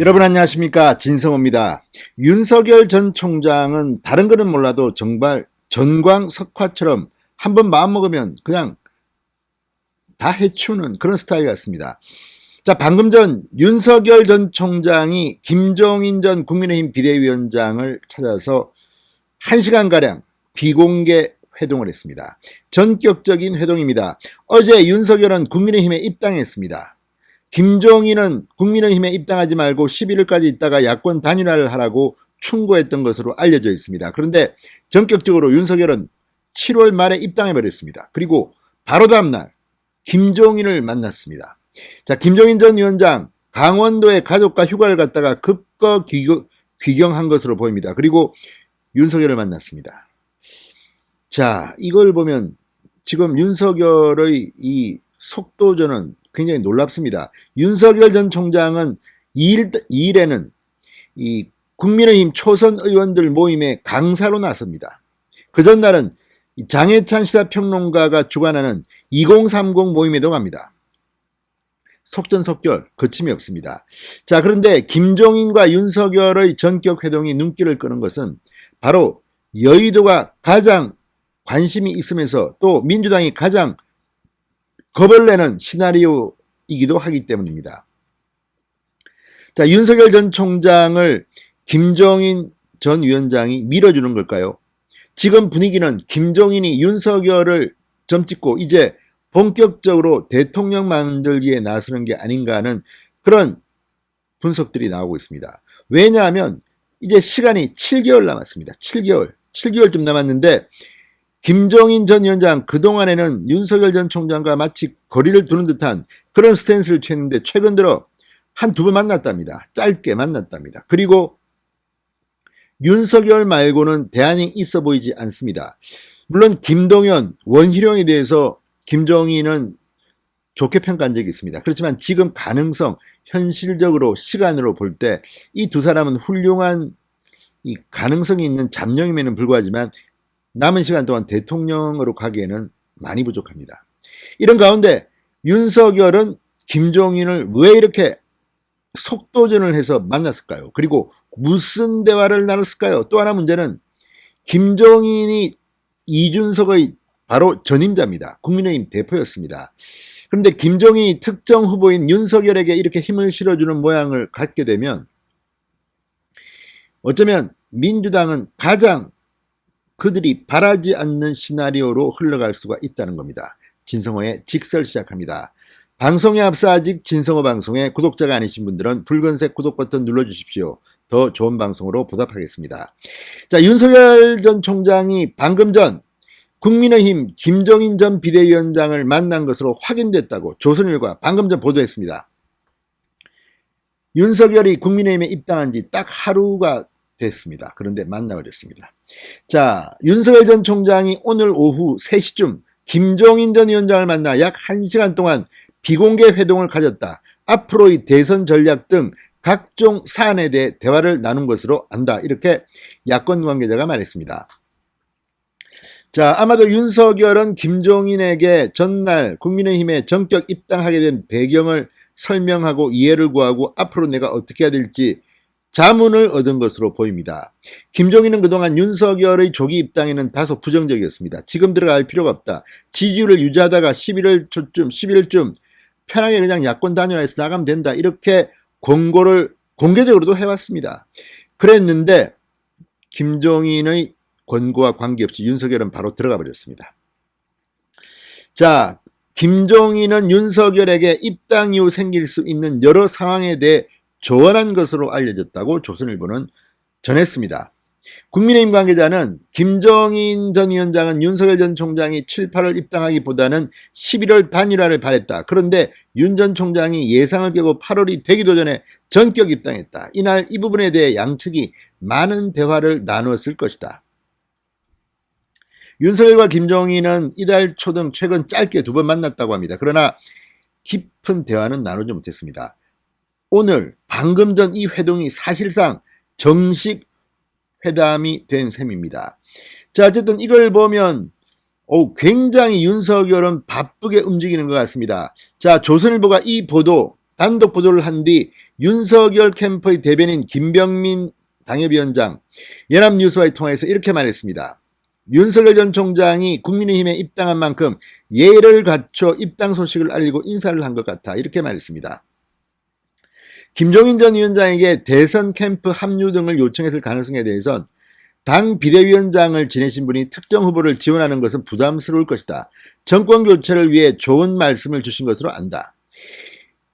여러분 안녕하십니까, 진성호입니다. 윤석열 전 총장은 다른 거는 몰라도 정말 전광석화처럼 한번 마음먹으면 그냥 다 해치우는 그런 스타일 같습니다. 자, 방금 전 윤석열 전 총장이 김종인 전 국민의힘 비대위원장을 찾아서 1시간가량 비공개 회동을 했습니다. 전격적인 회동입니다. 어제 윤석열은 국민의힘에 입당했습니다. 김종인은 국민의힘에 입당하지 말고 11일까지 있다가 야권 단일화를 하라고 충고했던 것으로 알려져 있습니다. 그런데 전격적으로 윤석열은 7월 말에 입당해버렸습니다. 그리고 바로 다음날 김종인을 만났습니다. 자, 김종인 전 위원장 강원도에 가족과 휴가를 갔다가 급거 귀경한 것으로 보입니다. 그리고 윤석열을 만났습니다. 자, 이걸 보면 지금 윤석열의 이 속도전은 굉장히 놀랍습니다. 윤석열 전 총장은 2일에는 이 국민의힘 초선 의원들 모임에 강사로 나섭니다. 그 전날은 장해찬 시사평론가가 주관하는 2030 모임에도 갑니다. 속전속결 거침이 없습니다. 자, 그런데 김종인과 윤석열의 전격 회동이 눈길을 끄는 것은 바로 여의도가 가장 관심이 있으면서 또 민주당이 가장 겁을 내는 시나리오이기도 하기 때문입니다. 자, 윤석열 전 총장을 김종인 전 위원장이 밀어주는 걸까요? 지금 분위기는 김종인이 윤석열을 점찍고 이제 본격적으로 대통령 만들기에 나서는 게 아닌가 하는 그런 분석들이 나오고 있습니다. 왜냐하면 이제 시간이 7개월 남았습니다. 7개월쯤 남았는데 김종인 전 위원장 그동안에는 윤석열 전 총장과 마치 거리를 두는 듯한 그런 스탠스를 취했는데 최근 들어 한두 번 만났답니다. 짧게 만났답니다. 그리고 윤석열 말고는 대안이 있어 보이지 않습니다. 물론 김동연, 원희룡에 대해서 김종인은 좋게 평가한 적이 있습니다. 그렇지만 지금 가능성, 현실적으로 시간으로 볼 때 이 두 사람은 훌륭한 이 가능성이 있는 잠룡임에는 불구하지만 남은 시간 동안 대통령으로 가기에는 많이 부족합니다. 이런 가운데 윤석열은 김종인을 왜 이렇게 속도전을 해서 만났을까요? 그리고 무슨 대화를 나눴을까요? 또 하나 문제는 김종인이 이준석의 바로 전임자입니다. 국민의힘 대표였습니다. 그런데 김종인이 특정 후보인 윤석열에게 이렇게 힘을 실어주는 모양을 갖게 되면 어쩌면 민주당은 가장 그들이 바라지 않는 시나리오로 흘러갈 수가 있다는 겁니다. 진성호의 직설 시작합니다. 방송에 앞서 아직 진성호 방송에 구독자가 아니신 분들은 붉은색 구독 버튼 눌러주십시오. 더 좋은 방송으로 보답하겠습니다. 자, 윤석열 전 총장이 방금 전 국민의힘 김종인 전 비대위원장을 만난 것으로 확인됐다고 조선일보가 방금 전 보도했습니다. 윤석열이 국민의힘에 입당한 지 딱 하루가 됐습니다. 그런데 만나버렸습니다. 자, 윤석열 전 총장이 오늘 오후 3시쯤 김종인 전 위원장을 만나 약 1시간 동안 비공개 회동을 가졌다. 앞으로의 대선 전략 등 각종 사안에 대해 대화를 나눈 것으로 안다. 이렇게 야권 관계자가 말했습니다. 자, 아마도 윤석열은 김종인에게 전날 국민의힘에 전격 입당하게 된 배경을 설명하고 이해를 구하고 앞으로 내가 어떻게 해야 될지 자문을 얻은 것으로 보입니다. 김종인은 그동안 윤석열의 조기 입당에는 다소 부정적이었습니다. 지금 들어갈 필요가 없다. 지지율을 유지하다가 11월 초쯤, 11일쯤 편하게 그냥 야권 단일화해서 나가면 된다. 이렇게 공고를 공개적으로도 해왔습니다. 그랬는데 김종인의 권고와 관계없이 윤석열은 바로 들어가 버렸습니다. 자, 김종인은 윤석열에게 입당 이후 생길 수 있는 여러 상황에 대해 조언한 것으로 알려졌다고 조선일보는 전했습니다. 국민의힘 관계자는 김종인 전 위원장은 윤석열 전 총장이 7, 8월 입당하기보다는 11월 단일화를 바랬다. 그런데 윤 전 총장이 예상을 깨고 8월이 되기도 전에 전격 입당했다. 이날 이 부분에 대해 양측이 많은 대화를 나누었을 것이다. 윤석열과 김종인은 이달 초 등 최근 짧게 2번 만났다고 합니다. 그러나 깊은 대화는 나누지 못했습니다. 오늘 방금 전 이 회동이 사실상 정식 회담이 된 셈입니다. 자, 어쨌든 이걸 보면 굉장히 윤석열은 바쁘게 움직이는 것 같습니다. 자, 조선일보가 이 보도 단독 보도를 한 뒤 윤석열 캠프의 대변인 김병민 당협위원장 연합뉴스와의 통화에서 이렇게 말했습니다. 윤석열 전 총장이 국민의힘에 입당한 만큼 예를 갖춰 입당 소식을 알리고 인사를 한 것 같아 이렇게 말했습니다. 김종인 전 위원장에게 대선 캠프 합류 등을 요청했을 가능성에 대해선 당 비대위원장을 지내신 분이 특정 후보를 지원하는 것은 부담스러울 것이다. 정권 교체를 위해 좋은 말씀을 주신 것으로 안다.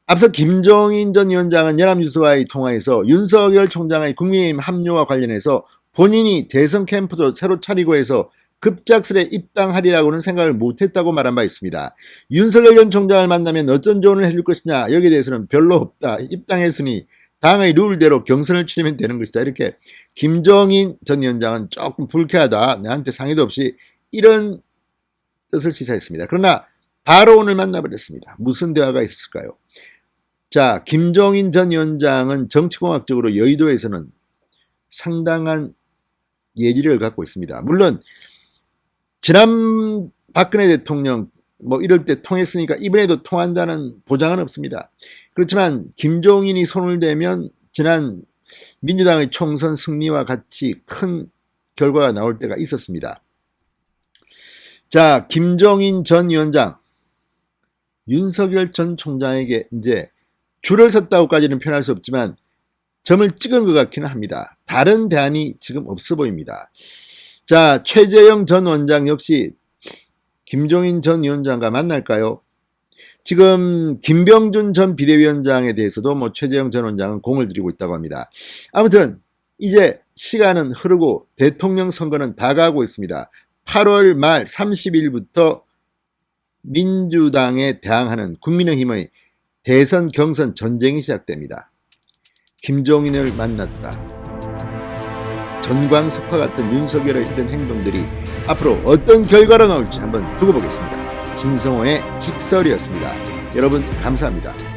앞서 김종인 전 위원장은 연합뉴스와의 통화에서 윤석열 총장의 국민의힘 합류와 관련해서 본인이 대선 캠프도 새로 차리고 해서 급작스레 입당하리라고는 생각을 못했다고 말한 바 있습니다. 윤석열 전 총장을 만나면 어떤 조언을 해줄 것이냐 여기에 대해서는 별로 없다. 입당했으니 당의 룰대로 경선을 치르면 되는 것이다. 이렇게 김종인 전 위원장은 조금 불쾌하다. 나한테 상의도 없이 이런 뜻을 시사했습니다. 그러나 바로 오늘 만나버렸습니다. 무슨 대화가 있었을까요? 자, 김종인 전 위원장은 정치공학적으로 여의도에서는 상당한 예지력을 갖고 있습니다. 물론 지난 박근혜 대통령 이럴 때 통했으니까 이번에도 통한다는 보장은 없습니다. 그렇지만 김종인이 손을 대면 지난 민주당의 총선 승리와 같이 큰 결과가 나올 때가 있었습니다. 자, 김종인 전 위원장 윤석열 전 총장에게 이제 줄을 섰다고까지는 표현할 수 없지만 점을 찍은 것 같기는 합니다. 다른 대안이 지금 없어 보입니다. 자, 최재형 전 원장 역시 김종인 전 위원장과 만날까요? 지금 김병준 전 비대위원장에 대해서도 최재형 전 원장은 공을 들이고 있다고 합니다. 아무튼 이제 시간은 흐르고 대통령 선거는 다가오고 있습니다. 8월 말 30일부터 민주당에 대항하는 국민의힘의 대선 경선 전쟁이 시작됩니다. 김종인을 만났다. 전광석화 같은 윤석열의 이런 행동들이 앞으로 어떤 결과로 나올지 한번 두고 보겠습니다. 진성호의 직설이었습니다. 여러분 감사합니다.